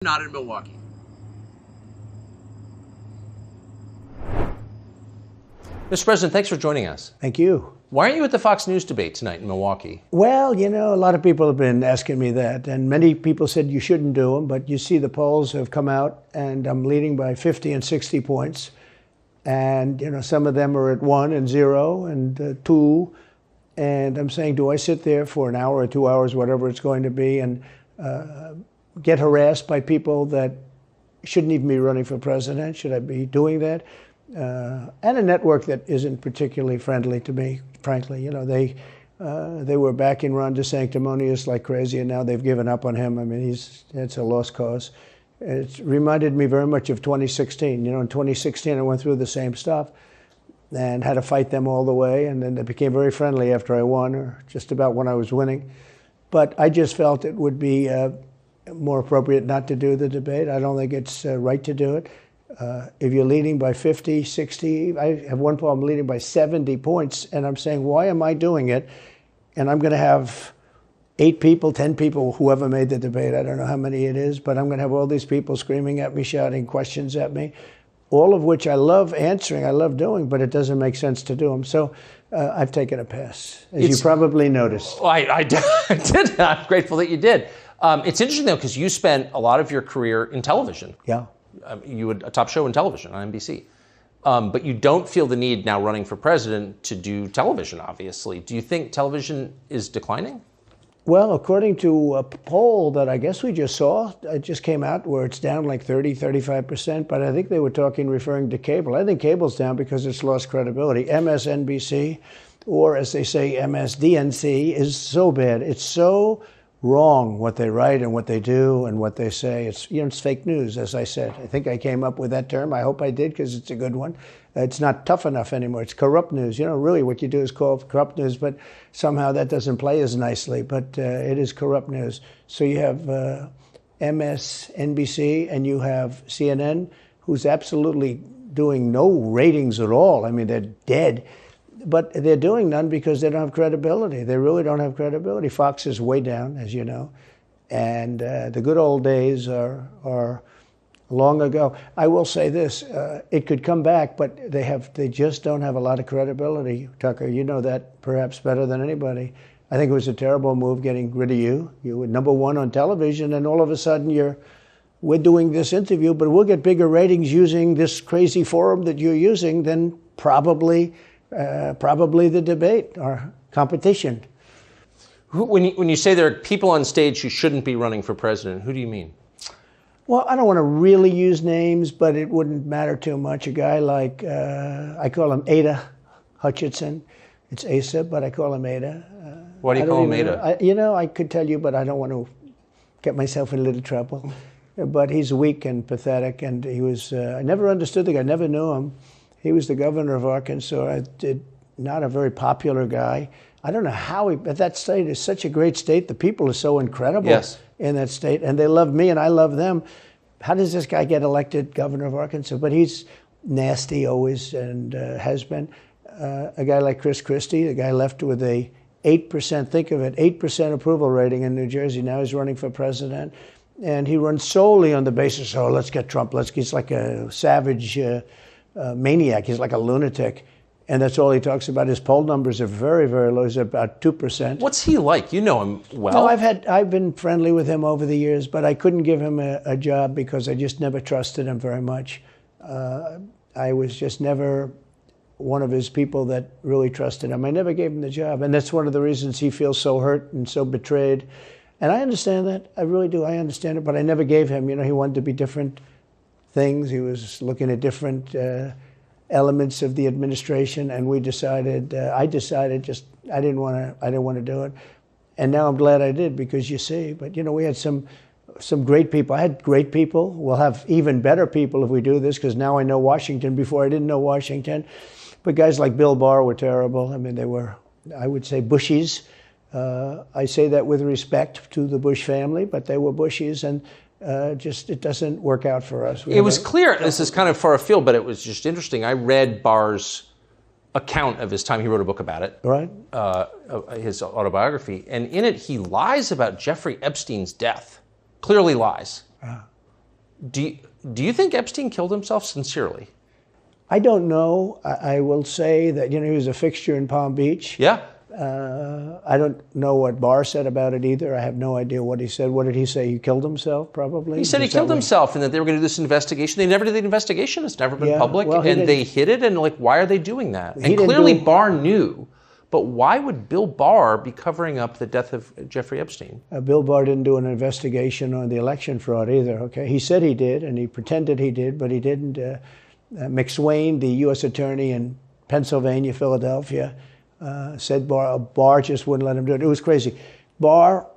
Not in Milwaukee. Mr. President, thanks for joining us. Thank you. Why aren't you at the Fox News debate tonight in Milwaukee? Well, a lot of people have been asking me that, and many people said you shouldn't do them, but you see the polls have come out, and I'm leading by 50 and 60 points. And, some of them are at 1 and 0 and 2. And I'm saying, do I sit there for an hour or 2 hours, whatever it's going to be, and get harassed by people that shouldn't even be running for president? Should I be doing that? And a network that isn't particularly friendly to me, frankly. They were backing Ron DeSanctimonious like crazy, and now they've given up on him. I mean, it's a lost cause. It reminded me very much of 2016. In 2016, I went through the same stuff and had to fight them all the way, and then they became very friendly after I won, or just about when I was winning. But I just felt it would be more appropriate not to do the debate. I don't think it's right to do it. If you're leading by 50, 60, I have one problem leading by 70 points, and I'm saying, why am I doing it? And I'm going to have 8 people, 10 people, whoever made the debate, I don't know how many it is, but I'm going to have all these people screaming at me, shouting questions at me, all of which I love answering, I love doing, but it doesn't make sense to do them. So I've taken a pass, as you probably noticed. Well, I did. I'm grateful that you did. It's interesting, though, because you spent a lot of your career in television. Yeah. You had a top show in television on NBC. But you don't feel the need now running for president to do television, obviously. Do you think television is declining? Well, according to a poll that I guess we just saw, it just came out where it's down like 30, 35%, but I think they were referring to cable. I think cable's down because it's lost credibility. MSNBC, or as they say, MSDNC, is so bad. It's so wrong what they write and what they do and what they say. It's fake news, as I said. I think I came up with that term. I hope I did, because it's a good one. It's not tough enough anymore. It's corrupt news. Really what you do is call it corrupt news, but somehow that doesn't play as nicely. But it is corrupt news. So you have MSNBC and you have CNN, who's absolutely doing no ratings at all. I mean, they're dead. But they're doing none because they don't have credibility. They really don't have credibility. Fox is way down, as you know. And the good old days are long ago. I will say this, it could come back, but they just don't have a lot of credibility. Tucker, you know that perhaps better than anybody. I think it was a terrible move getting rid of you. You were number one on television, and all of a sudden we're doing this interview, but we'll get bigger ratings using this crazy forum that you're using than probably the debate or competition. When you say there are people on stage who shouldn't be running for president, who do you mean? Well, I don't want to really use names, but it wouldn't matter too much. A guy like, I call him Ada Hutchinson. It's Asa, but I call him Ada. Why do you call him Ada? I could tell you, but I don't want to get myself in a little trouble. But he's weak and pathetic, and he was, I never understood the guy, never knew him. He was the governor of Arkansas, not a very popular guy. I don't know how but that state is such a great state. The people are so incredible in that state, and they love me and I love them. How does this guy get elected governor of Arkansas? But he's nasty always, and has been. A guy like Chris Christie, the guy left with a 8%, think of it, 8% approval rating in New Jersey. Now he's running for president, and he runs solely on the basis, let's get Trump. He's like a savage maniac. He's like a lunatic. And that's all he talks about. His poll numbers are very, very low. He's about 2%. What's he like? You know him well. No, I've been friendly with him over the years, but I couldn't give him a job because I just never trusted him very much. I was just never one of his people that really trusted him. I never gave him the job. And that's one of the reasons he feels so hurt and so betrayed. And I understand that. I really do. I understand it. But I never gave him. He wanted to be different things. He was looking at different elements of the administration, and I decided I didn't want to do it. And now I'm glad I did, because you see, but we had some great people. I had great people. We'll have even better people if we do this, because now I know Washington. Before I didn't know Washington. But guys like Bill Barr were terrible. I mean, they were, I would say, Bushies. I say that with respect to the Bush family, but they were Bushies, and it doesn't work out for us. It was clear, this is kind of far afield, but it was just interesting. I read Barr's account of his time. He wrote a book about it, right? His autobiography. And in it, he lies about Jeffrey Epstein's death. Clearly lies. Do you think Epstein killed himself sincerely? I don't know. I will say that, he was a fixture in Palm Beach. Yeah. I don't know what Barr said about it either. I have no idea what he said. What did he say? He killed himself, probably? He said he killed himself and that they were going to do this investigation. They never did the investigation. It's never been public. Well, and they hid it. And why are they doing that? And clearly Barr knew. But why would Bill Barr be covering up the death of Jeffrey Epstein? Bill Barr didn't do an investigation on the election fraud either, okay? He said he did, and he pretended he did, but he didn't. McSwain, the U.S. attorney in Pennsylvania, Philadelphia, said Barr just wouldn't let him do it. It was crazy. Barr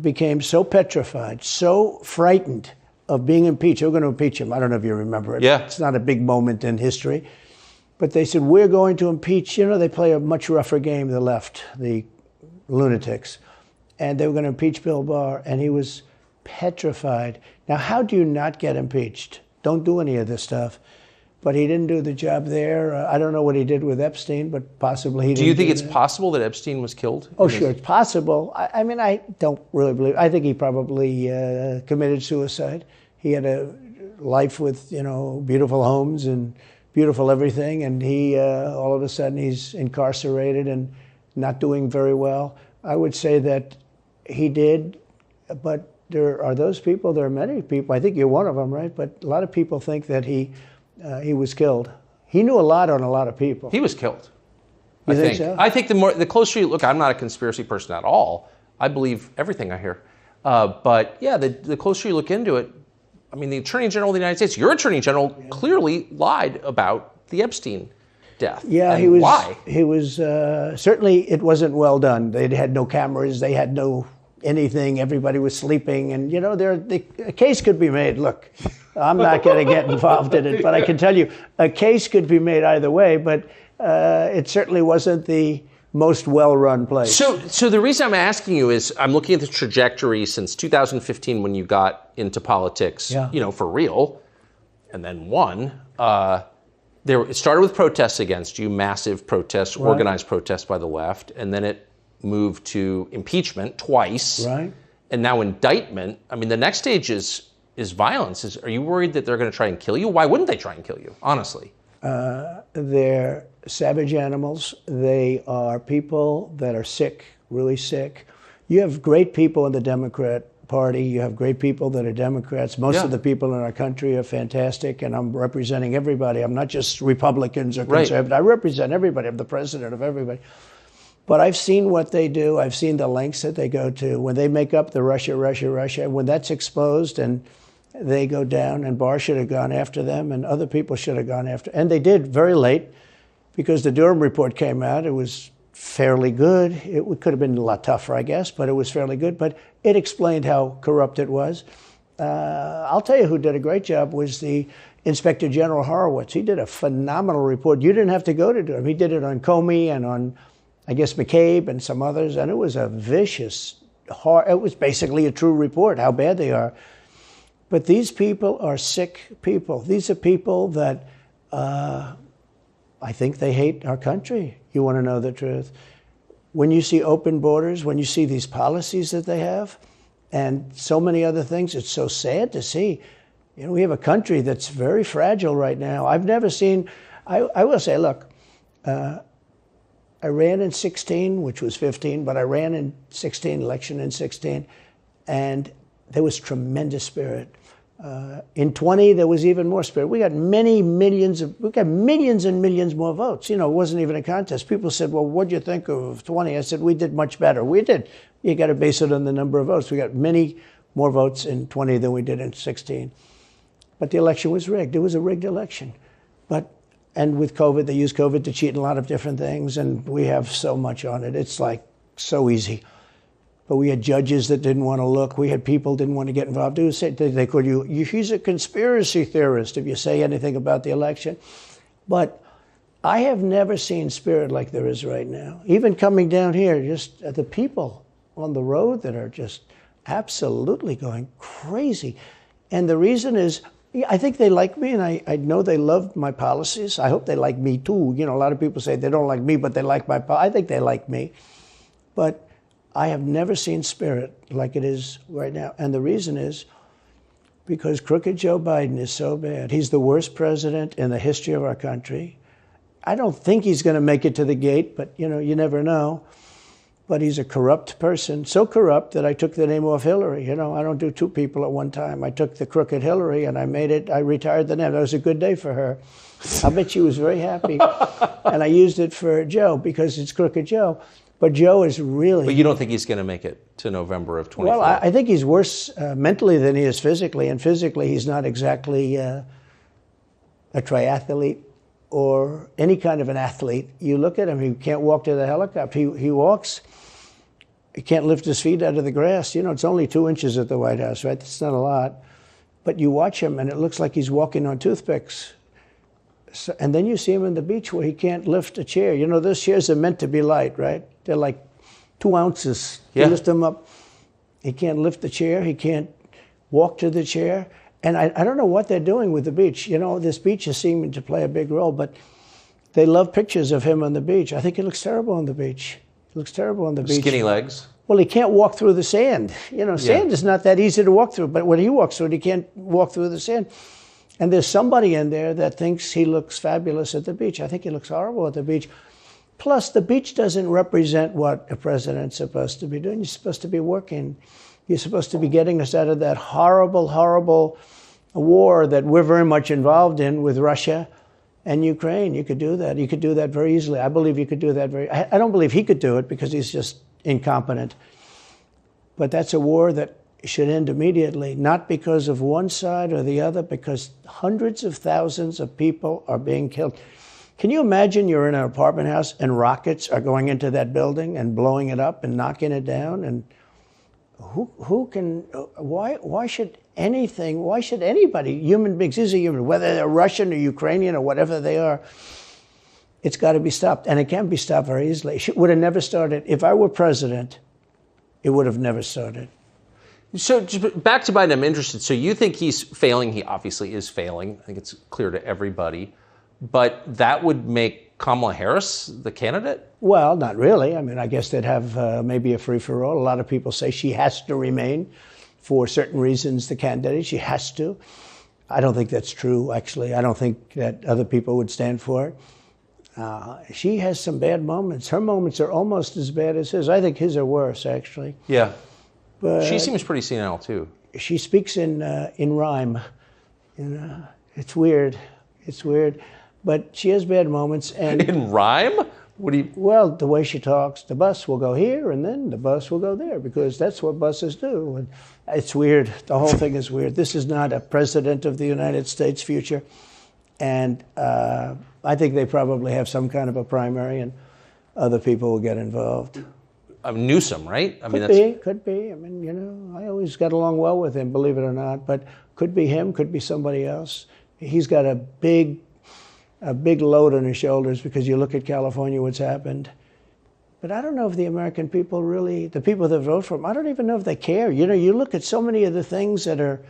became so petrified, so frightened of being impeached. They were going to impeach him. I don't know if you remember it. Yeah. It's not a big moment in history. But they said, we're going to impeach. They play a much rougher game, the left, the lunatics. And they were going to impeach Bill Barr, and he was petrified. Now, how do you not get impeached? Don't do any of this stuff. But he didn't do the job there. I don't know what he did with Epstein, but possibly he didn't. Do you think it's possible that Epstein was killed? Oh, sure, it's possible. I mean, I don't really believe. I think he probably committed suicide. He had a life with, beautiful homes and beautiful everything, and he all of a sudden he's incarcerated and not doing very well. I would say that he did, but there are those people. There are many people. I think you're one of them, right? But a lot of people think that he was killed. He knew a lot on a lot of people. He was killed. You think so? I think the closer you look, I'm not a conspiracy person at all. I believe everything I hear. But yeah, the closer you look into it, I mean, the Attorney General of the United States, your Attorney General, clearly lied about the Epstein death. Yeah, and he was. Why? He was certainly. It wasn't well done. They had no cameras. They had no anything. Everybody was sleeping, and a case could be made. Look, I'm not going to get involved in it, but I can tell you, a case could be made either way. But it certainly wasn't the most well-run place. So the reason I'm asking you is I'm looking at the trajectory since 2015 when you got into politics, for real, and then won. It started with protests against you, massive protests, right. Organized protests by the left, and then it moved to impeachment twice, right? And now indictment. I mean, the next stage is violence. Are you worried that they're going to try and kill you? Why wouldn't they try and kill you, honestly? They're savage animals. They are people that are sick, really sick. You have great people in the Democrat Party. You have great people that are Democrats. Most of the people in our country are fantastic, and I'm representing everybody. I'm not just Republicans or conservatives. Right. I represent everybody. I'm the president of everybody. But I've seen what they do. I've seen the lengths that they go to. When they make up the Russia, when that's exposed and they go down, and Barr should have gone after them, and other people should have gone after. And they did very late, because the Durham report came out. It was fairly good. It could have been a lot tougher, I guess, but it was fairly good. But it explained how corrupt it was. I'll tell you who did a great job was the Inspector General Horowitz. He did a phenomenal report. You didn't have to go to Durham. He did it on Comey and on, I guess, McCabe and some others, and it was a vicious, it was basically a true report, how bad they are. But these people are sick people. These are people that I think they hate our country. You want to know the truth. When you see open borders, when you see these policies that they have, and so many other things, it's so sad to see. We have a country that's very fragile right now. I've never seen, I will say, look, I ran in 16, which was 15, but I ran in 16, election in 16, and there was tremendous spirit. In 20, there was even more spirit. We got millions and millions more votes. It wasn't even a contest. People said, well, what'd you think of 20? I said, we did much better. We did. You got to base it on the number of votes. We got many more votes in 20 than we did in 16. But the election was rigged. It was a rigged election. And with COVID, they used COVID to cheat in a lot of different things, and we have so much on it. It's so easy. But we had judges that didn't want to look. We had people didn't want to get involved. They called you, he's a conspiracy theorist if you say anything about the election. But I have never seen spirit like there is right now. Even coming down here, just the people on the road that are just absolutely going crazy. And the reason is, I think they like me, and I know they love my policies. I hope they like me too. A lot of people say they don't like me, but they like my policies. I think they like me. But I have never seen spirit like it is right now. And the reason is, Because crooked Joe Biden is so bad. He's the worst president in the history of our country. I don't think he's going to make it to the gate, but you never know. But he's a corrupt person, so corrupt that I took the name off Hillary. I don't do two people at one time. I took the crooked Hillary and I retired the name. That was a good day for her. I bet she was very happy. And I used it for Joe because it's crooked Joe. But Joe is really... But you don't think he's going to make it to November of 24? Well, I think he's worse mentally than he is physically. And physically, he's not exactly a triathlete or any kind of an athlete. You look at him, he can't walk to the helicopter. He walks, he can't lift his feet out of the grass. It's only 2 inches at the White House, right? That's not a lot. But you watch him, and it looks like he's walking on toothpicks. So, and then you see him on the beach where he can't lift a chair. Those chairs are meant to be light, right? They're like 2 ounces. Yeah. You lift them up. He can't lift the chair. He can't walk to the chair. And I don't know what they're doing with the beach. This beach is seeming to play a big role, but they love pictures of him on the beach. I think he looks terrible on the beach. He looks terrible on the beach. Skinny legs. Well, he can't walk through the sand. Sand is not that easy to walk through, but when he walks through it, he can't walk through the sand. And there's somebody in there that thinks he looks fabulous at the beach. I think he looks horrible at the beach. Plus, the beach doesn't represent what a president's supposed to be doing. You're supposed to be working. You're supposed to be getting us out of that horrible, horrible war that we're very much involved in with Russia and Ukraine. You could do that. You could do that very easily. I believe you could do that I don't believe he could do it because he's just incompetent. But that's a war that should end immediately, not because of one side or the other, because hundreds of thousands of people are being killed. Can you imagine you're in an apartment house and rockets are going into that building and blowing it up and knocking it down? And why should anybody, human beings, these are human, whether they're Russian or Ukrainian or whatever they are, it's got to be stopped. And it can be stopped very easily. It would have never started. If I were president, it would have never started. So back to Biden, I'm interested. So you think he's failing? He obviously is failing. I think it's clear to everybody. But that would make Kamala Harris the candidate? Well, not really. I guess they'd have maybe a free-for-all. A lot of people say she has to remain for certain reasons, the candidate. She has to. I don't think that's true, actually. I don't think that other people would stand for it. She has some bad moments. Her moments are almost as bad as his. I think his are worse, actually. Yeah. But she seems pretty senile, too. She speaks in rhyme. It's weird. It's weird. But she has bad moments. And in rhyme? What do you... Well, the way she talks, the bus will go here and then the bus will go there because that's what buses do. And it's weird. The whole thing is weird. This is not a president of the United States future. And I think they probably have some kind of a primary and other people will get involved. Newsom, right? Could be. I always got along well with him, believe it or not. But could be him, could be somebody else. He's got a big load on his shoulders because you look at California, what's happened. But I don't know if the American people really, the people that vote for him, I don't even know if they care. You look at so many of the things that are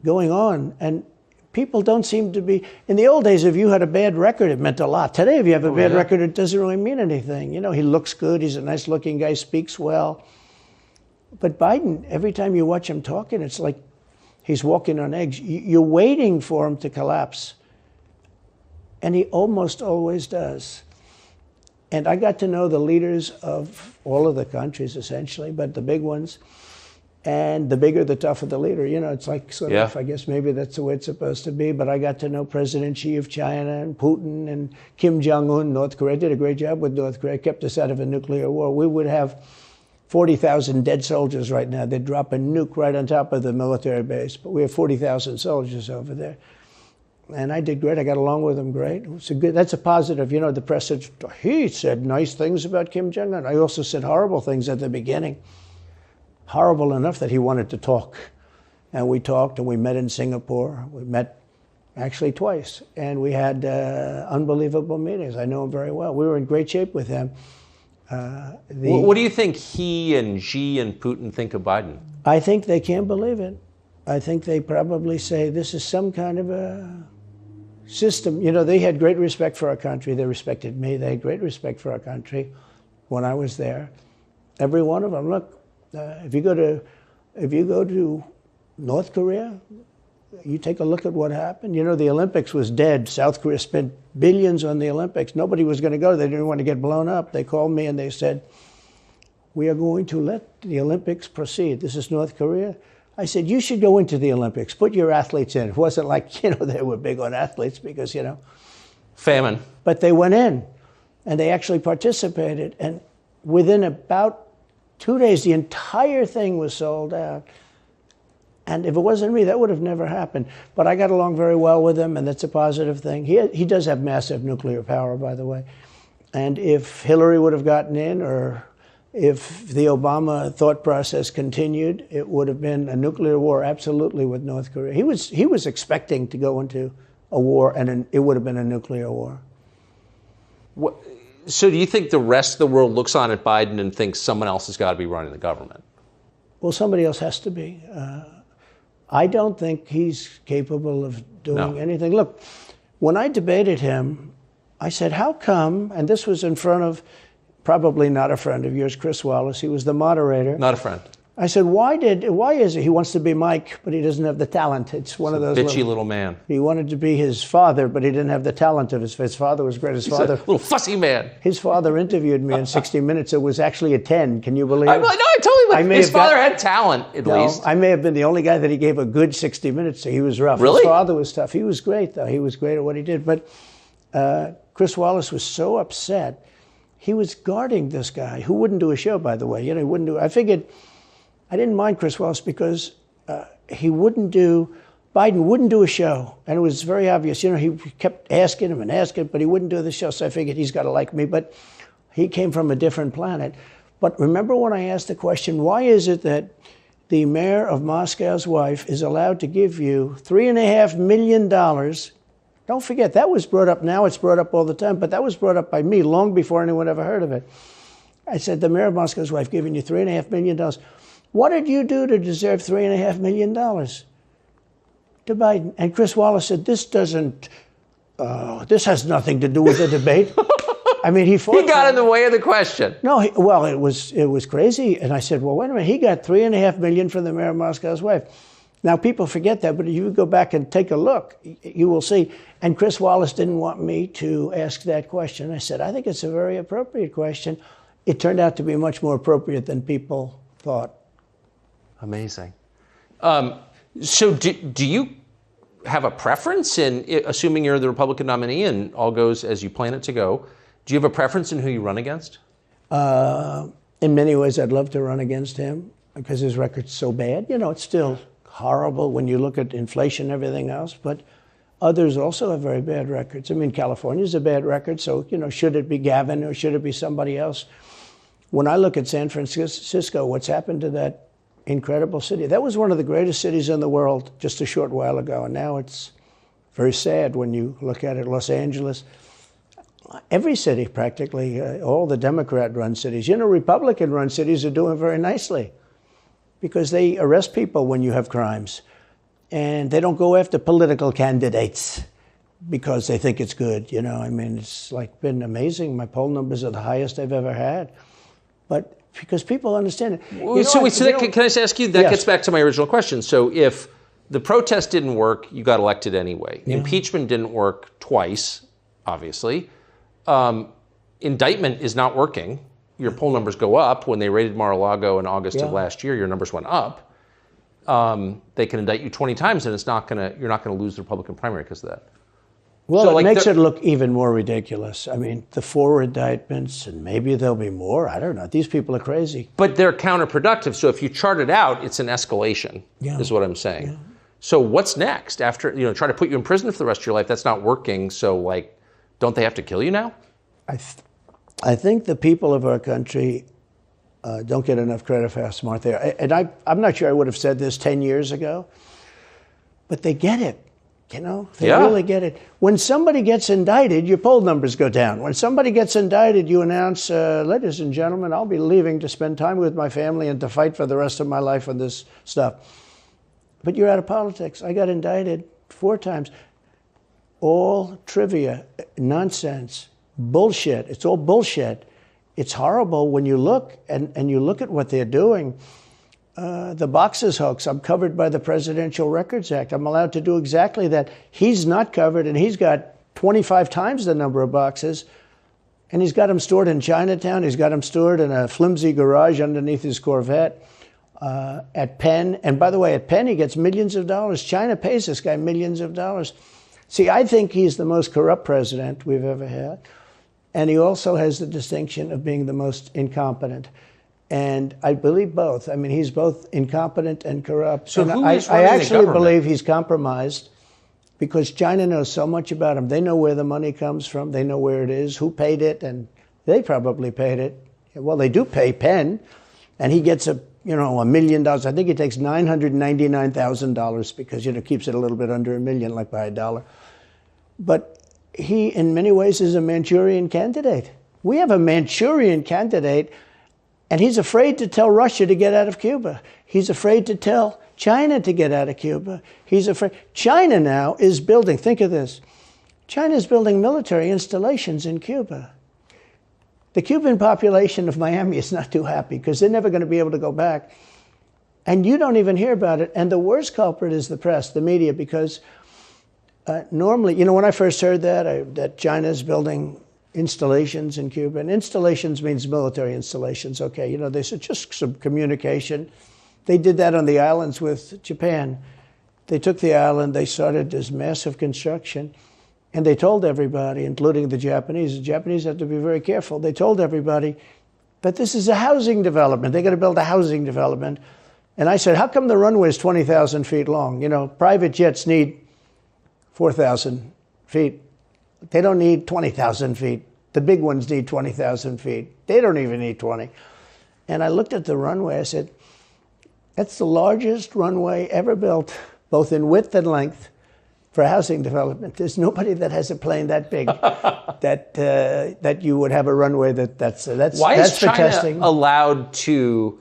going on, and people don't seem to be, in the old days, if you had a bad record, it meant a lot. Today, if you have a bad record, it doesn't really mean anything. He looks good, he's a nice looking guy, speaks well. But Biden, every time you watch him talking, it's like he's walking on eggs. You're waiting for him to collapse. And he almost always does. And I got to know the leaders of all of the countries, essentially, but the big ones. And the bigger, the tougher the leader. It's like sort of, I guess maybe that's the way it's supposed to be. But I got to know President Xi of China and Putin and Kim Jong-un, North Korea. Did a great job with North Korea, kept us out of a nuclear war. We would have 40,000 dead soldiers right now. They'd drop a nuke right on top of the military base. But we have 40,000 soldiers over there. And I did great. I got along with him great. That's a positive. The press said, he said nice things about Kim Jong-un. I also said horrible things at the beginning. Horrible enough that he wanted to talk. And we talked and we met in Singapore. We met actually twice. And we had unbelievable meetings. I know him very well. We were in great shape with him. What do you think he and Xi and Putin think of Biden? I think they can't believe it. I think they probably say this is some kind of a system. They had great respect for our country. They respected me. They had great respect for our country when I was there. Every one of them. Look, if you go to North Korea, you take a look at what happened. You know, the Olympics was dead. South Korea spent billions on the Olympics. Nobody was going to go. They didn't want to get blown up. They called me and they said, we are going to let the Olympics proceed. This is North Korea. I said, you should go into the Olympics. Put your athletes in. It wasn't like, they were big on athletes because, famine. But they went in and they actually participated. And within about 2 days, the entire thing was sold out. And if it wasn't me, that would have never happened. But I got along very well with him, and that's a positive thing. He does have massive nuclear power, by the way. And if Hillary would have gotten in, or if the Obama thought process continued, it would have been a nuclear war, absolutely, with North Korea. He was expecting to go into a war, and it would have been a nuclear war. So do you think the rest of the world looks on at Biden and thinks someone else has got to be running the government? Well, somebody else has to be. I don't think he's capable of doing anything. Look, when I debated him, I said, how come, and this was in front of probably not a friend of yours, Chris Wallace. He was the moderator. Not a friend. I said, why is it he wants to be Mike, but he doesn't have the talent? It's one of those bitchy little man. He wanted to be his father, but he didn't have the talent of his father was great. His father, a little fussy man. His father interviewed me in 60 Minutes. It was actually a 10. Can you believe it? No, I totally believe his father had talent, at least. I may have been the only guy that he gave a good 60 Minutes to. He was rough. Really? His father was tough. He was great, though. He was great at what he did. But Chris Wallace was so upset. He was guarding this guy who wouldn't do a show, by the way. He wouldn't do. I figured I didn't mind Chris Wallace because Biden wouldn't do a show. And it was very obvious. He kept asking him and asking, but he wouldn't do the show. So I figured he's got to like me. But he came from a different planet. But remember when I asked the question, why is it that the mayor of Moscow's wife is allowed to give you $3.5 million? Don't forget, that was brought up. Now it's brought up all the time, but that was brought up by me long before anyone ever heard of it. I said, the mayor of Moscow's wife giving you $3.5 million. What did you do to deserve $3.5 million? To Biden. And Chris Wallace said, this has nothing to do with the debate. I mean, he got in the way of the question. No, it was crazy. And I said, well, wait a minute. He got $3.5 million from the mayor of Moscow's wife. Now, people forget that, but if you go back and take a look, you will see. And Chris Wallace didn't want me to ask that question. I said, I think it's a very appropriate question. It turned out to be much more appropriate than people thought. Amazing. So do you have a preference in, assuming you're the Republican nominee and all goes as you plan it to go, do you have a preference in who you run against? In many ways, I'd love to run against him because his record's so bad. It's still horrible when you look at inflation and everything else, but others also have very bad records. I mean, California's a bad record, so, should it be Gavin or should it be somebody else? When I look at San Francisco, what's happened to that incredible city? That was one of the greatest cities in the world just a short while ago, and now it's very sad when you look at it. Los Angeles, every city practically, all the Democrat-run cities. Republican-run cities are doing very nicely because they arrest people when you have crimes. And they don't go after political candidates because they think it's good. It's been amazing. My poll numbers are the highest I've ever had. But because people understand it. Can I just ask you, that gets back to my original question. So if the protest didn't work, you got elected anyway. Yeah. Impeachment didn't work twice, obviously. Indictment is not working. Your poll numbers go up. When they raided Mar-a-Lago in August of last year, your numbers went up. They can indict you 20 times, and you're not going to lose the Republican primary because of that. Well, so it makes it look even more ridiculous. I mean, the 4 indictments, and maybe there'll be more. I don't know. These people are crazy. But they're counterproductive. So if you chart it out, it's an escalation, is what I'm saying. Yeah. So what's next? After, try to put you in prison for the rest of your life, that's not working. So, don't they have to kill you now? I think the people of our country don't get enough credit for how smart they are. And I'm not sure I would have said this 10 years ago, but they get it. They really get it. When somebody gets indicted, your poll numbers go down. When somebody gets indicted, you announce, ladies and gentlemen, I'll be leaving to spend time with my family and to fight for the rest of my life on this stuff. But you're out of politics. I got indicted 4 times. All trivia, nonsense, bullshit. It's all bullshit. It's horrible when you look and you look at what they're doing. the boxes hoax. I'm covered by the Presidential Records Act. I'm allowed to do exactly that. He's not covered, and he's got 25 times the number of boxes, and he's got them stored in Chinatown. He's got them stored in a flimsy garage underneath his Corvette at Penn. And by the way, at Penn, he gets millions of dollars. China pays this guy millions of dollars. See, I think he's the most corrupt president we've ever had, and he also has the distinction of being the most incompetent. And I believe both. I mean, he's both incompetent and corrupt. So and I actually believe he's compromised because China knows so much about him. They know where the money comes from. They know where it is, who paid it, and they probably paid it. Well, they do pay Penn, and he gets $1 million. I think he takes $999,000 because, keeps it a little bit under $1 million, like by $1. But he, in many ways, is a Manchurian candidate. We have a Manchurian candidate. And he's afraid to tell Russia to get out of Cuba. He's afraid to tell China to get out of Cuba. He's afraid. China now is building, think of this, China is building military installations in Cuba. The Cuban population of Miami is not too happy because they're never going to be able to go back. And you don't even hear about it. And the worst culprit is the press, the media, because normally, when I first heard that China's building installations in Cuba, and installations means military installations, okay, they said just some communication. They did that on the islands with Japan. They took the island, they started this massive construction, and they told everybody, including the Japanese have to be very careful, they told everybody that this is a housing development. They're going to build a housing development. And I said, how come the runway is 20,000 feet long? Private jets need 4,000 feet. They don't need 20,000 feet. The big ones need 20,000 feet. They don't even need 20. And I looked at the runway. I said, that's the largest runway ever built, both in width and length, for housing development. There's nobody that has a plane that big that you would have a runway that's Why is for China testing. allowed to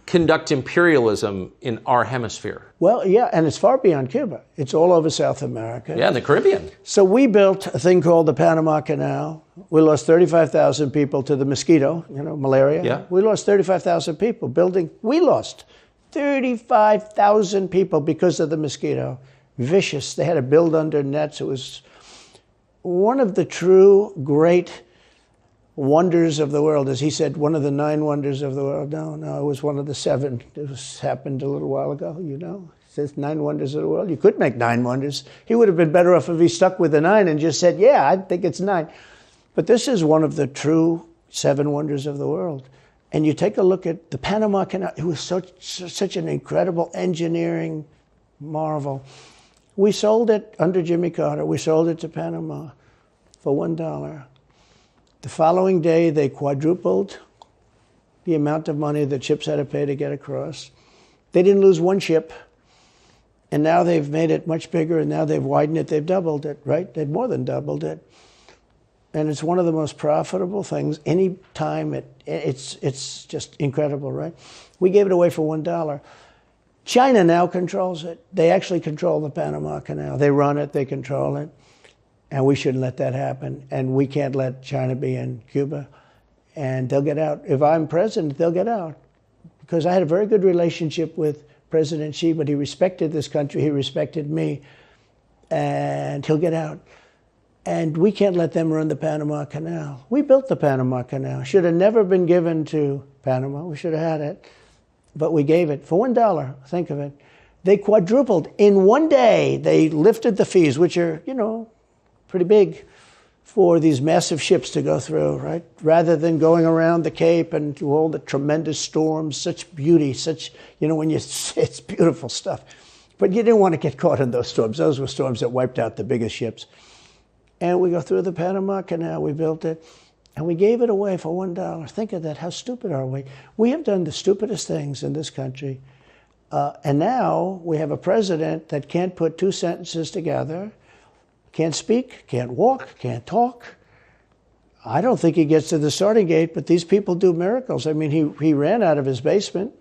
conduct imperialism in our hemisphere? Well, yeah, and it's far beyond Cuba. It's all over South America. Yeah, in the Caribbean. So we built a thing called the Panama Canal. We lost 35,000 people to the mosquito, malaria. Yeah. We lost 35,000 people building. We lost 35,000 people because of the mosquito. Vicious. They had to build under nets. It was one of the true great wonders of the world. As he said, one of the 9 wonders of the world. No, it was one of the 7. It happened a little while ago, It says 9 wonders of the world. You could make 9 wonders. He would have been better off if he stuck with the 9 and just said, yeah, I think it's 9. But this is one of the true 7 wonders of the world. And you take a look at the Panama Canal. It was such an incredible engineering marvel. We sold it under Jimmy Carter. We sold it to Panama for $1. The following day, they quadrupled the amount of money that ships had to pay to get across. They didn't lose one ship. And now they've made it much bigger, and now they've widened it. They've doubled it, right? They've more than doubled it. And it's one of the most profitable things. Any time it's just incredible, right? We gave it away for $1. China now controls it. They actually control the Panama Canal. They run it, they control it. And we shouldn't let that happen. And we can't let China be in Cuba. And they'll get out. If I'm president, they'll get out. Because I had a very good relationship with President Xi, but he respected this country, he respected me, and he'll get out. And we can't let them run the Panama Canal. We built the Panama Canal. Should have never been given to Panama. We should have had it. But we gave it for $1. Think of it. They quadrupled. In one day, they lifted the fees, which are, pretty big, for these massive ships to go through, right? Rather than going around the Cape and through all the tremendous storms, such beauty, it's beautiful stuff. But you didn't want to get caught in those storms. Those were storms that wiped out the biggest ships. And we go through the Panama Canal, we built it, and we gave it away for $1. Think of that, how stupid are we? We have done the stupidest things in this country. And now we have a president that can't put 2 sentences together, can't speak, can't walk, can't talk. I don't think he gets to the starting gate, but these people do miracles. I mean, he ran out of his basement,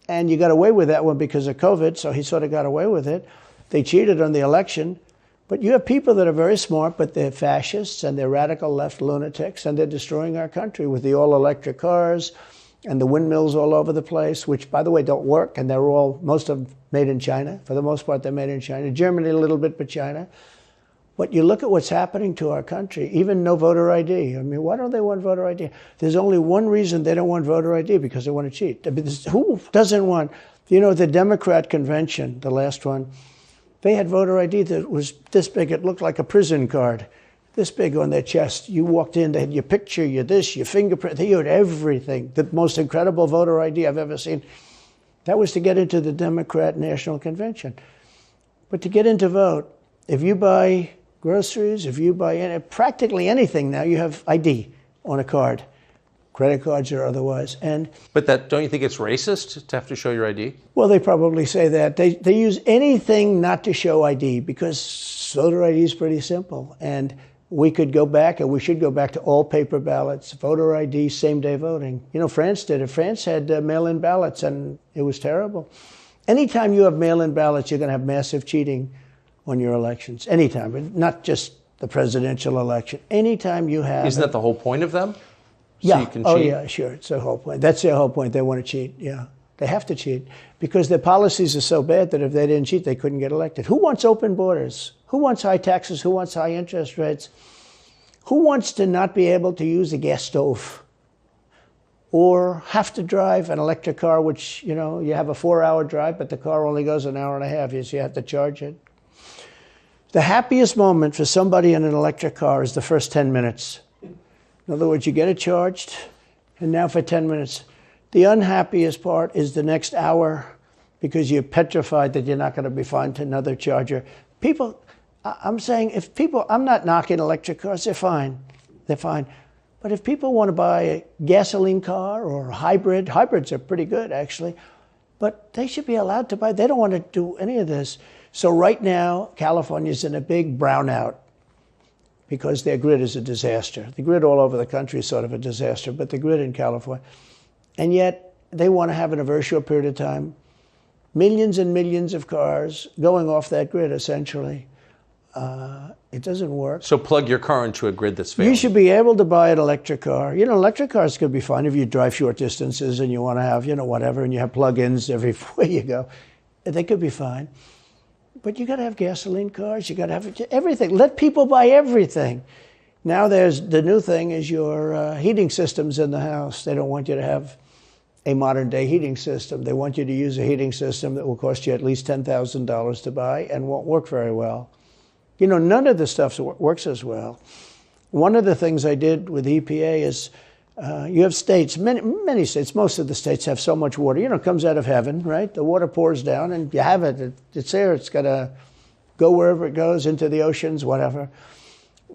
and you got away with that one because of COVID, so he sort of got away with it. They cheated on the election. But you have people that are very smart, but they're fascists, and they're radical left lunatics, and they're destroying our country with the all-electric cars and the windmills all over the place, which, by the way, don't work, and they're all, most of them made in China. For the most part, they're made in China. Germany a little bit, but China. But you look at what's happening to our country, even no voter ID. I mean, why don't they want voter ID? There's only one reason they don't want voter ID, because they want to cheat. I mean, who doesn't want, the Democrat convention, the last one, they had voter ID that was this big. It looked like a prison card, this big on their chest. You walked in, they had your picture, your this, your fingerprint, they had everything. The most incredible voter ID I've ever seen. That was to get into the Democrat National Convention. But to get into vote, if you buy groceries, if you buy practically anything now, you have ID on a card, credit cards or otherwise. But don't you think it's racist to have to show your ID? Well, they probably say that. They use anything not to show ID, because voter ID is pretty simple. And we could go back, and we should go back to all paper ballots, voter ID, same-day voting. France did it. France had mail-in ballots, and it was terrible. Anytime you have mail-in ballots, you're going to have massive cheating on your elections. Anytime, not just the presidential election. Anytime you have... Isn't that the whole point of them? So yeah. you can cheat? Oh, yeah, sure. It's the whole point. That's their whole point. They want to cheat, yeah. They have to cheat, because their policies are so bad that if they didn't cheat, they couldn't get elected. Who wants open borders? Who wants high taxes? Who wants high interest rates? Who wants to not be able to use a gas stove? Or have to drive an electric car, which, you have a 4-hour drive, but the car only goes an hour and a half, so you have to charge it. The happiest moment for somebody in an electric car is the first 10 minutes. In other words, you get it charged, and now for 10 minutes. The unhappiest part is the next hour, because you're petrified that you're not going to be found another charger. People, I'm saying, I'm not knocking electric cars, they're fine. They're fine. But if people want to buy a gasoline car or a hybrid, hybrids are pretty good, actually, but they should be allowed to buy. They don't want to do any of this. So right now, California's in a big brownout, because their grid is a disaster. The grid all over the country is sort of a disaster, but the grid in California. And yet, they want to have, in a very short period of time, millions and millions of cars going off that grid, essentially. It doesn't work. So plug your car into a grid that's failing. You should be able to buy an electric car. Electric cars could be fine if you drive short distances and you want to have, whatever, and you have plug-ins everywhere you go. They could be fine. But you got to have gasoline cars. You got to have everything. Let people buy everything. Now the new thing is your heating systems in the house. They don't want you to have a modern-day heating system. They want you to use a heating system that will cost you at least $10,000 to buy and won't work very well. None of the stuff works as well. One of the things I did with EPA is you have states, many states, most of the states have so much water. It comes out of heaven, right? The water pours down and you have it. It's there. It's got to go wherever it goes, into the oceans, whatever.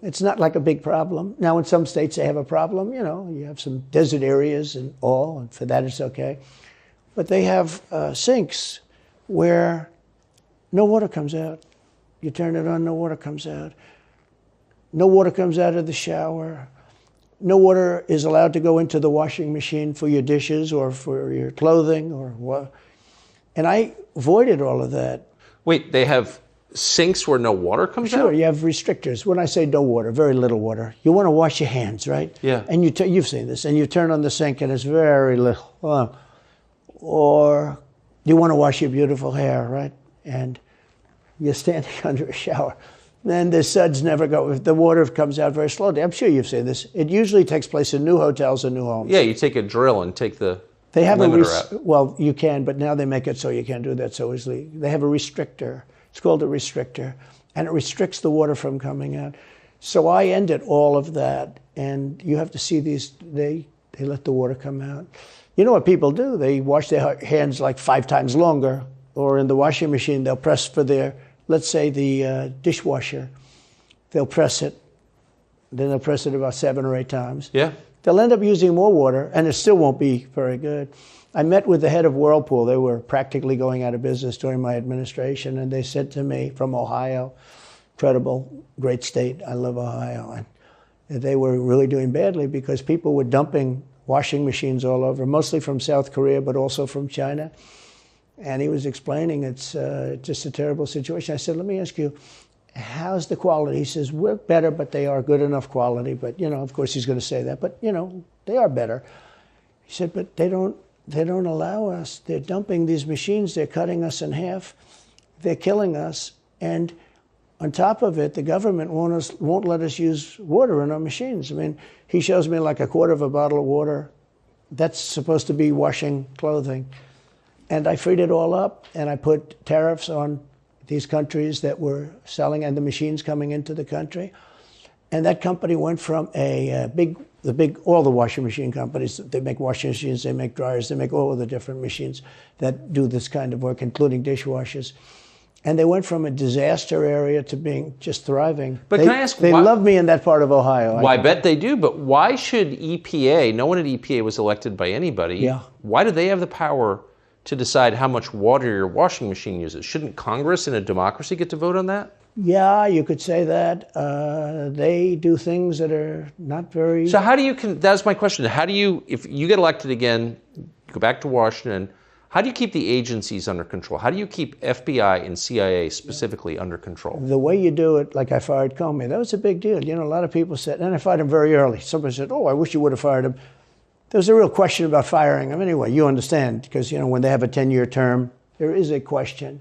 It's not like a big problem. Now, in some states, they have a problem. You have some desert areas and all, and for that, it's okay. But they have sinks where no water comes out. You turn it on, no water comes out. No water comes out of the shower. No water is allowed to go into the washing machine for your dishes or for your clothing or what. And I avoided all of that. Wait, they have sinks where no water comes out? Sure, you have restrictors. When I say no water, very little water. You want to wash your hands, right? Yeah. And you've seen this, and you turn on the sink and it's very little. Or you want to wash your beautiful hair, right? And you're standing under a shower. Then the suds never go. The water comes out very slowly. I'm sure you've seen this. It usually takes place in new hotels and new homes. Yeah, you take a drill and take the they have limiter out. Well, you can, but now they make it so you can't do that so easily. They have a restrictor. It's called a restrictor, and it restricts the water from coming out. So I ended all of that, and you have to see these. They let the water come out. You know what people do? They wash their hands like 5 times longer, or in the washing machine, they'll press for their. Let's say the dishwasher, they'll press it, then they'll press it about 7 or 8 times. Yeah. They'll end up using more water, and it still won't be very good. I met with the head of Whirlpool. They were practically going out of business during my administration, and they said to me, from Ohio, incredible, great state, I love Ohio, and they were really doing badly because people were dumping washing machines all over, mostly from South Korea, but also from China. And he was explaining it's just a terrible situation. I said, let me ask you, how's the quality? He says, we're better, but they are good enough quality. But, of course he's going to say that. But, they are better. He He said, but they don't allow us. They're dumping these machines. They're cutting us in half. They're killing us. And on top of it, the government won't let us use water in our machines. I mean, he shows me like a quarter of a bottle of water. That's supposed to be washing clothing. And I freed it all up, and I put tariffs on these countries that were selling and the machines coming into the country. And that company went from all the washing machine companies, they make washing machines, they make dryers, they make all of the different machines that do this kind of work, including dishwashers. And they went from a disaster area to being just thriving. But can I ask, they love me in that part of Ohio. Well, I bet they do, but why should EPA, no one at EPA was elected by anybody, why do they have the power to decide how much water your washing machine uses? Shouldn't Congress in a democracy get to vote on that? Yeah, you could say that. They do things that are not very... So how do you, that's my question, how do you, if you get elected again, go back to Washington, how do you keep the agencies under control? How do you keep FBI and CIA specifically under control? The way you do it, like I fired Comey, that was a big deal. You know, a lot of people said, and I fired him very early. Somebody said, oh, I wish you would have fired him. There was a real question about firing him. Anyway, you understand, because, you know, when they have a 10-year term, there is a question.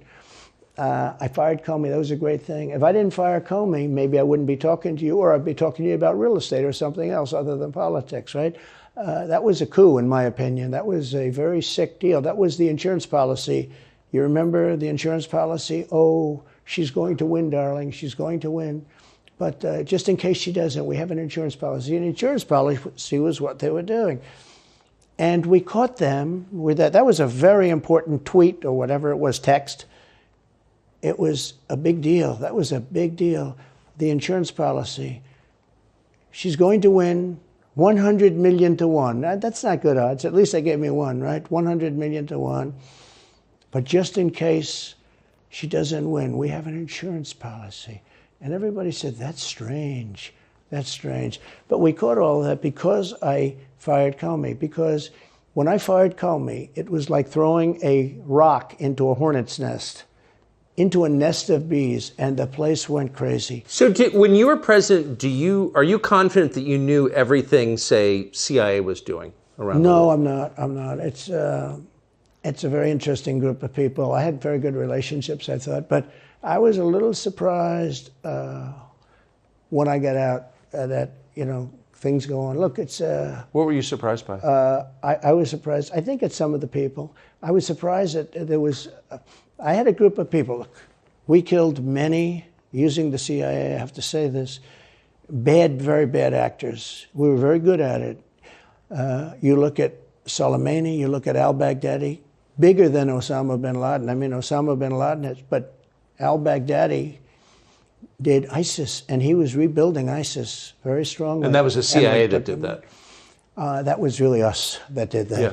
I fired Comey. That was a great thing. If I didn't fire Comey, maybe I wouldn't be talking to you, or I'd be talking to you about real estate or something else other than politics, right? That was a coup, in my opinion. That was a very sick deal. That was the insurance policy. You remember the insurance policy? Oh, she's going to win, darling. She's going to win. But just in case she doesn't, we have an insurance policy. An insurance policy was what they were doing. And we caught them with that. That was a very important tweet or whatever it was, text. It was a big deal. That was a big deal. The insurance policy. She's going to win 100 million to 1. That's not good odds. At least they gave me one, right? 100 million to 1. But just in case she doesn't win, we have an insurance policy. And everybody said, that's strange. That's strange. But we caught all of that because I fired Comey. Because when I fired Comey, it was like throwing a rock into a hornet's nest, into a nest of bees, and the place went crazy. So when you were president, are you confident that you knew everything, say, CIA was doing around the world? No, I'm not. It's a very interesting group of people. I had very good relationships, I thought, but I was a little surprised when I got out that, you know, things go on. Look, it's... What were you surprised by? I was surprised. I think it's some of the people. I was surprised that there was... I had a group of people. Look, we killed many, using the CIA, I have to say this, very bad actors. We were very good at it. You look at Soleimani, you look at al-Baghdadi, bigger than Osama bin Laden. I mean, Osama bin Laden, but al-Baghdadi did ISIS, and he was rebuilding ISIS very strongly. And that was the CIA that did that? That was really us that did that. Yeah.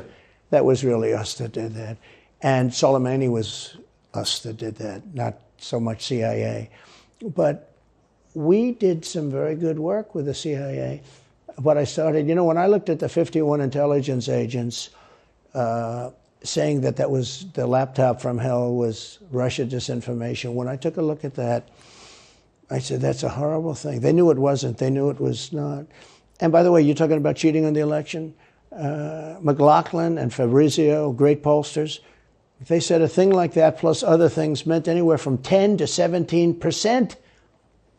That was really us that did that. And Soleimani was us that did that, not so much CIA. But we did some very good work with the CIA. What I started, you know, when I looked at the 51 intelligence agents saying that was the laptop from hell was Russia disinformation, when I took a look at that, I said, that's a horrible thing. They knew it wasn't. They knew it was not. And by the way, you're talking about cheating on the election? McLaughlin and Fabrizio, great pollsters, they said a thing like that plus other things meant anywhere from 10 to 17%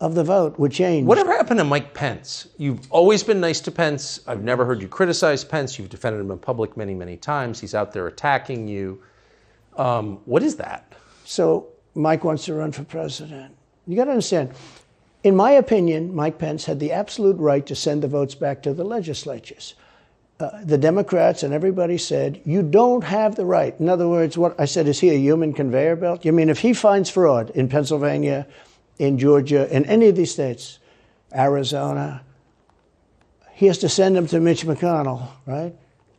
of the vote would change. Whatever happened to Mike Pence? You've always been nice to Pence. I've never heard you criticize Pence. You've defended him in public many, many times. He's out there attacking you. What is that? So Mike wants to run for president. You got to understand, in my opinion, Mike Pence had the absolute right to send the votes back to the legislatures. The Democrats and everybody said, you don't have the right. In other words, what I said, is he a human conveyor belt? You mean if he finds fraud in Pennsylvania, in Georgia, in any of these states, Arizona, he has to send them to Mitch McConnell, right?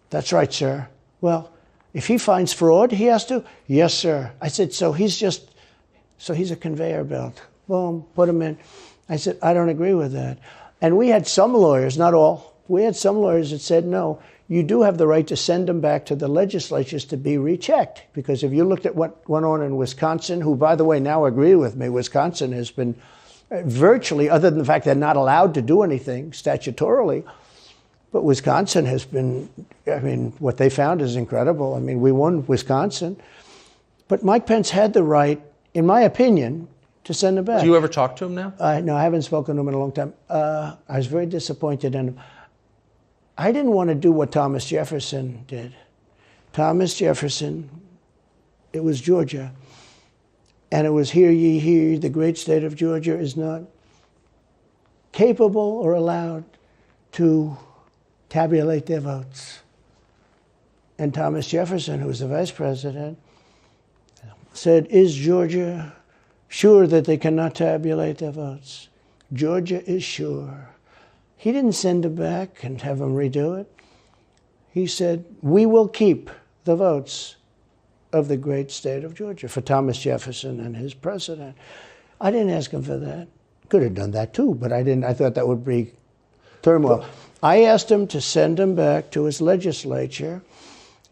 That's right, sir. Well, if he finds fraud, he has to? Yes, sir. I said, so he's a conveyor belt. Boom, put him in. I said, I don't agree with that. And we had some lawyers, not all, we had some lawyers that said, no, you do have the right to send them back to the legislatures to be rechecked. Because if you looked at what went on in Wisconsin, who, by the way, now agree with me, Wisconsin has been virtually, other than the fact they're not allowed to do anything statutorily, But Wisconsin has been, I mean, what they found is incredible. I mean, we won Wisconsin. But Mike Pence had the right, in my opinion, to send him back. Do you ever talk to him now? No, I haven't spoken to him in a long time. I was very disappointed in him. I didn't want to do what Thomas Jefferson did. Thomas Jefferson, it was Georgia. And it was, hear ye, hear ye, the great state of Georgia is not capable or allowed to tabulate their votes. And Thomas Jefferson, who was the vice president, said, is Georgia sure that they cannot tabulate their votes? Georgia is sure. He didn't send it back and have them redo it. He said, we will keep the votes of the great state of Georgia for Thomas Jefferson and his president. I didn't ask him for that. Could have done that too, but I didn't. I thought that would be turmoil. I asked him to send him back to his legislature,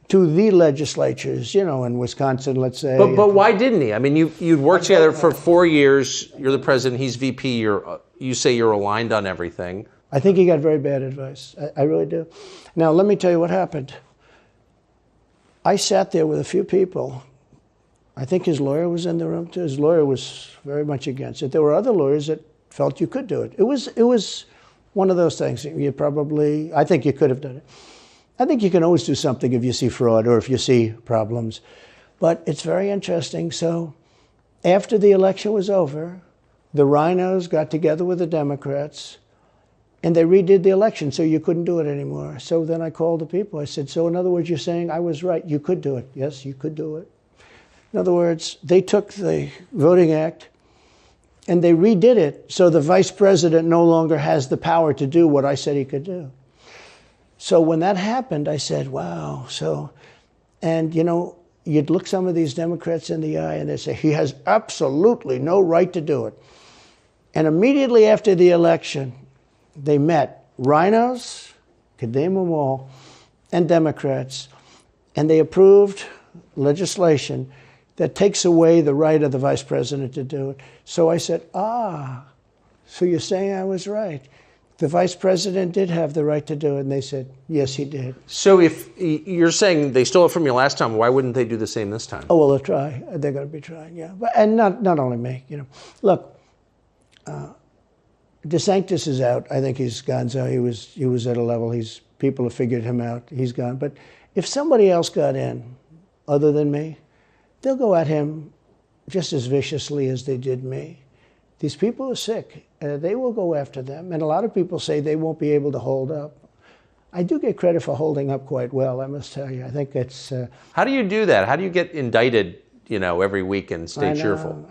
to the legislatures, you know, in Wisconsin, let's say. But why didn't he? I mean, you'd worked together for 4 years. You're the president. He's VP. You say you're aligned on everything. I think he got very bad advice. I really do. Now, let me tell you what happened. I sat there with a few people. I think his lawyer was in the room too. His lawyer was very much against it. There were other lawyers that felt you could do it. It was one of those things. I think you could have done it. I think you can always do something if you see fraud or if you see problems. But it's very interesting. So after the election was over, the rhinos got together with the Democrats and they redid the election, so you couldn't do it anymore. So then I called the people. I said, so in other words, you're saying I was right. You could do it. Yes, you could do it. In other words, they took the Voting Act and they redid it so the vice president no longer has the power to do what I said he could do. So when that happened, I said, wow. And you know, you'd look some of these Democrats in the eye and they'd say, he has absolutely no right to do it. And immediately after the election, they met rhinos, could name them all, and Democrats, and they approved legislation that takes away the right of the vice president to do it. So I said, so you're saying I was right. The vice president did have the right to do it, and they said, yes, he did. So if you're saying they stole it from you last time, why wouldn't they do the same this time? Oh, well, they'll try. They're going to be trying, yeah. And not only me, you know. Look, DeSantis is out. I think he's gone. So he was at a level. People have figured him out. He's gone. But if somebody else got in, other than me, they'll go at him just as viciously as they did me. These people are sick. They will go after them. And a lot of people say they won't be able to hold up. I do get credit for holding up quite well, I must tell you. I think it's... How do you do that? How do you get indicted, you know, every week and stay cheerful?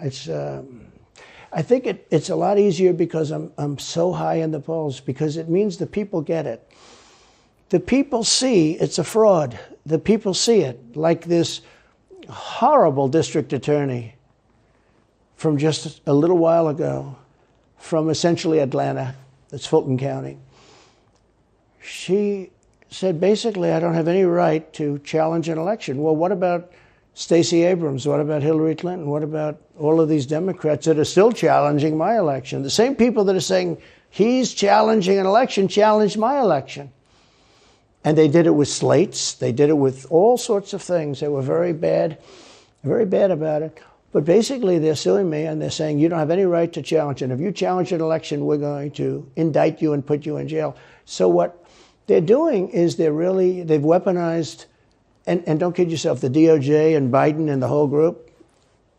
I think it's a lot easier because I'm so high in the polls, because it means the people get it. The people see it's a fraud. The people see it, like this horrible district attorney from just a little while ago, from essentially Atlanta, that's Fulton County. She said, basically, I don't have any right to challenge an election. Well, what about Stacey Abrams? What about Hillary Clinton? What about all of these Democrats that are still challenging my election? The same people that are saying he's challenging an election challenged my election. And they did it with slates. They did it with all sorts of things. They were very bad about it. But basically, they're suing me and they're saying you don't have any right to challenge it. If you challenge an election, we're going to indict you and put you in jail. So what they're doing is they've weaponized. And don't kid yourself, the DOJ and Biden and the whole group,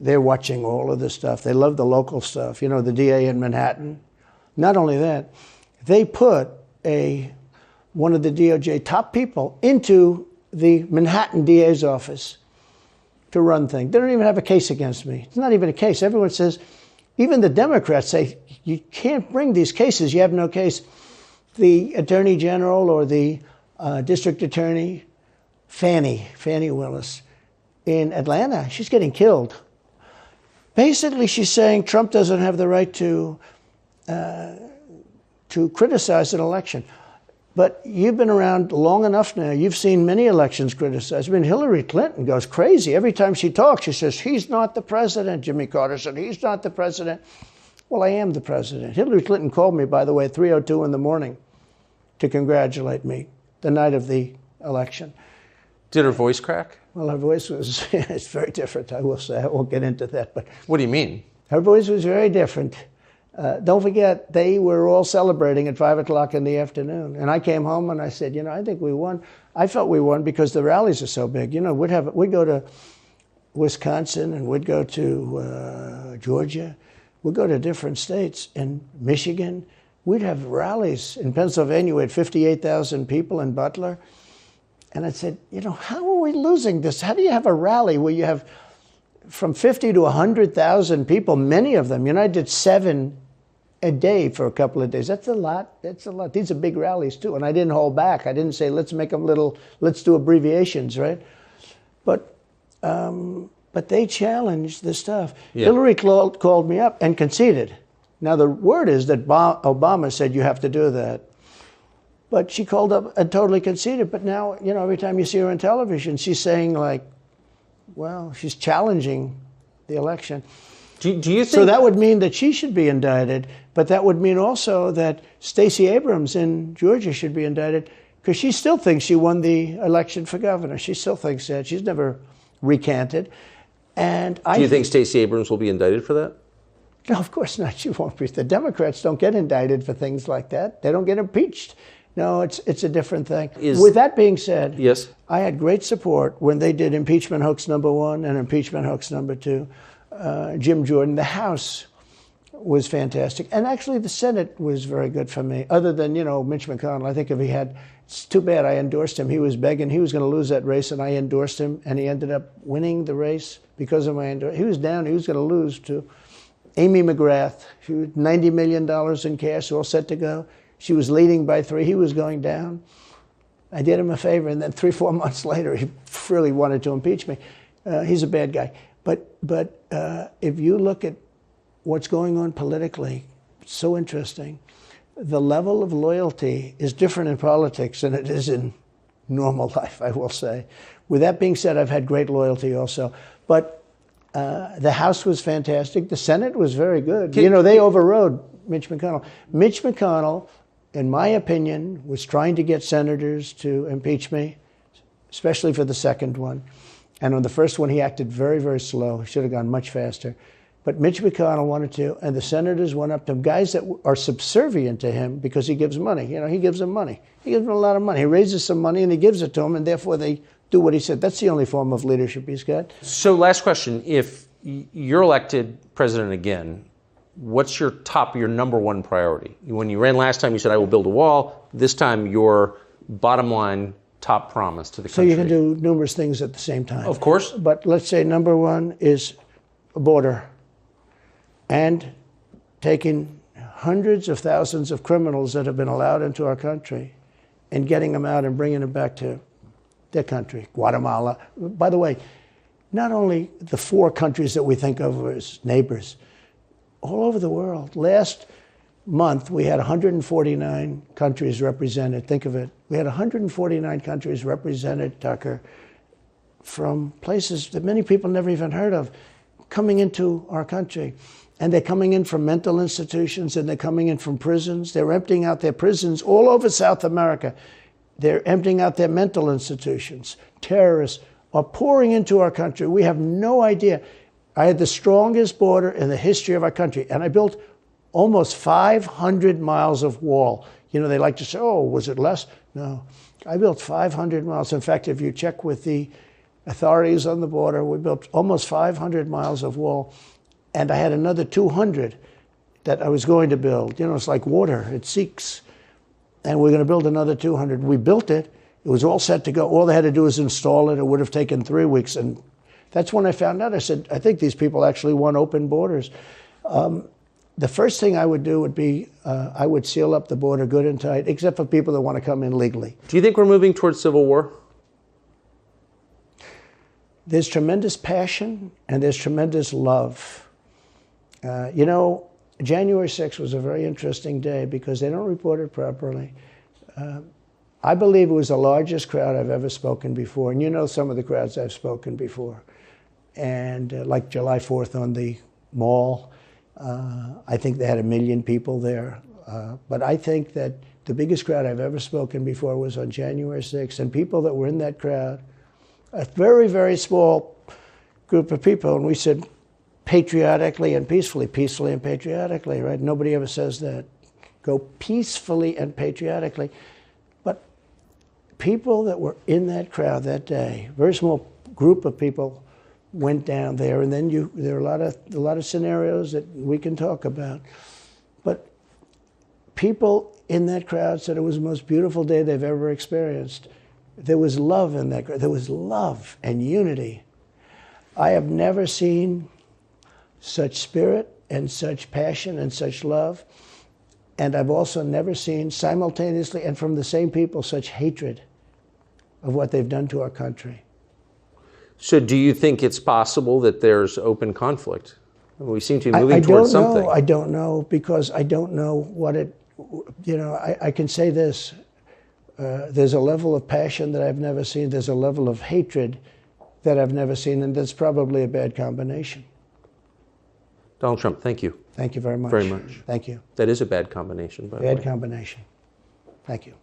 they're watching all of this stuff. They love the local stuff. You know, the DA in Manhattan. Not only that, they put one of the DOJ top people into the Manhattan DA's office to run things. They don't even have a case against me. It's not even a case. Everyone says, even the Democrats say, you can't bring these cases. You have no case. The Attorney General or the District Attorney, Fannie Willis in Atlanta, she's getting killed. Basically, she's saying Trump doesn't have the right to criticize an election. But you've been around long enough now. You've seen many elections criticized. I mean, Hillary Clinton goes crazy. Every time she talks, she says, he's not the president. Jimmy Carter said, he's not the president. Well, I am the president. Hillary Clinton called me, by the way, at 3:02 in the morning. to congratulate me the night of the election. Did her voice crack? Well, her voice was it's very different, I will say. I won't get into that. But what do you mean? Her voice was very different. Don't forget, they were all celebrating at 5 o'clock in the afternoon. And I came home and I said, I think we won. I felt we won because the rallies are so big. We'd go to Wisconsin and we'd go to Georgia. We'd go to different states. In Michigan, we'd have rallies. In Pennsylvania, we had 58,000 people in Butler. And I said, how are we losing this? How do you have a rally where you have from 50 to 100,000 people, many of them? I did 7 a day for a couple of days. That's a lot. That's a lot. These are big rallies, too. And I didn't hold back. I didn't say, let's make them let's do abbreviations, right? But they challenged the stuff. Yeah. Hillary called me up and conceded. Now, the word is that Obama said you have to do that. But she called up and totally conceded. But now, every time you see her on television, she's saying, she's challenging the election. Do you think... So that would mean that she should be indicted, but that would mean also that Stacey Abrams in Georgia should be indicted, because she still thinks she won the election for governor. She still thinks that. She's never recanted. And do you think Stacey Abrams will be indicted for that? No, of course not. She won't be. The Democrats don't get indicted for things like that. They don't get impeached. No, it's a different thing. With that being said, yes, I had great support when they did impeachment hoax number 1 and impeachment hoax number 2. Jim Jordan, the House was fantastic. And actually the Senate was very good for me, other than, Mitch McConnell. I think it's too bad I endorsed him. He was begging, he was going to lose that race, and I endorsed him, and he ended up winning the race because of my endorsement. He was down, he was going to lose to Amy McGrath. She was $90 million in cash, all set to go. She was leading by 3. He was going down. I did him a favor, and then 3-4 months later, he really wanted to impeach me. He's a bad guy. But if you look at what's going on politically, it's so interesting. The level of loyalty is different in politics than it is in normal life, I will say. With that being said, I've had great loyalty also. But the House was fantastic. The Senate was very good. They overrode Mitch McConnell. Mitch McConnell, in my opinion, was trying to get senators to impeach me, especially for the second one. And on the first one, he acted very, very slow. He should have gone much faster. But Mitch McConnell wanted to, and the senators went up to him, guys that are subservient to him because he gives money. He gives them money. He gives them a lot of money. He raises some money and he gives it to them, and therefore they do what he said. That's the only form of leadership he's got. So last question. If you're elected president again, what's your number 1 priority? When you ran last time, you said, I will build a wall. This time, your bottom line top promise to the country. So you can do numerous things at the same time. Of course. But let's say number 1 is a border, and taking hundreds of thousands of criminals that have been allowed into our country and getting them out and bringing them back to their country, Guatemala. By the way, not only the 4 countries that we think of as neighbors, all over the world. Last month, we had 149 countries represented. Think of it. We had 149 countries represented, Tucker, from places that many people never even heard of, coming into our country. And they're coming in from mental institutions, and they're coming in from prisons. They're emptying out their prisons all over South America. They're emptying out their mental institutions. Terrorists are pouring into our country. We have no idea. I had the strongest border in the history of our country, and I built almost 500 miles of wall. They like to say, oh, was it less? No. I built 500 miles. In fact, if you check with the authorities on the border, we built almost 500 miles of wall, and I had another 200 that I was going to build. It's like water. It seeks. And we're going to build another 200. We built it. It was all set to go. All they had to do was install it. It would have taken 3 weeks. And that's when I found out. I said, I think these people actually want open borders. The first thing I would do would be I would seal up the border good and tight, except for people that want to come in legally. Do you think we're moving towards civil war? There's tremendous passion and there's tremendous love. January 6th was a very interesting day because they don't report it properly. I believe it was the largest crowd I've ever spoken before. And some of the crowds I've spoken before. And like July 4th on the Mall, I think they had 1 million people there. But I think that the biggest crowd I've ever spoken before was on January 6th, and people that were in that crowd, a very, very small group of people, and we said patriotically and peacefully and patriotically, right? Nobody ever says that. Go peacefully and patriotically. But people that were in that crowd that day, very small group of people went down there, and then there are a lot of scenarios that we can talk about. But people in that crowd said it was the most beautiful day they've ever experienced. There was love in that crowd. There was love and unity. I have never seen such spirit and such passion and such love. And I've also never seen simultaneously and from the same people such hatred of what they've done to our country. So do you think it's possible that there's open conflict? We seem to be moving towards something. I don't know, because I don't know what it, I can say this. There's a level of passion that I've never seen. There's a level of hatred that I've never seen, and that's probably a bad combination. Donald Trump, thank you. Thank you very much. Very much. Thank you. That is a bad combination, by the way. Bad combination. Thank you.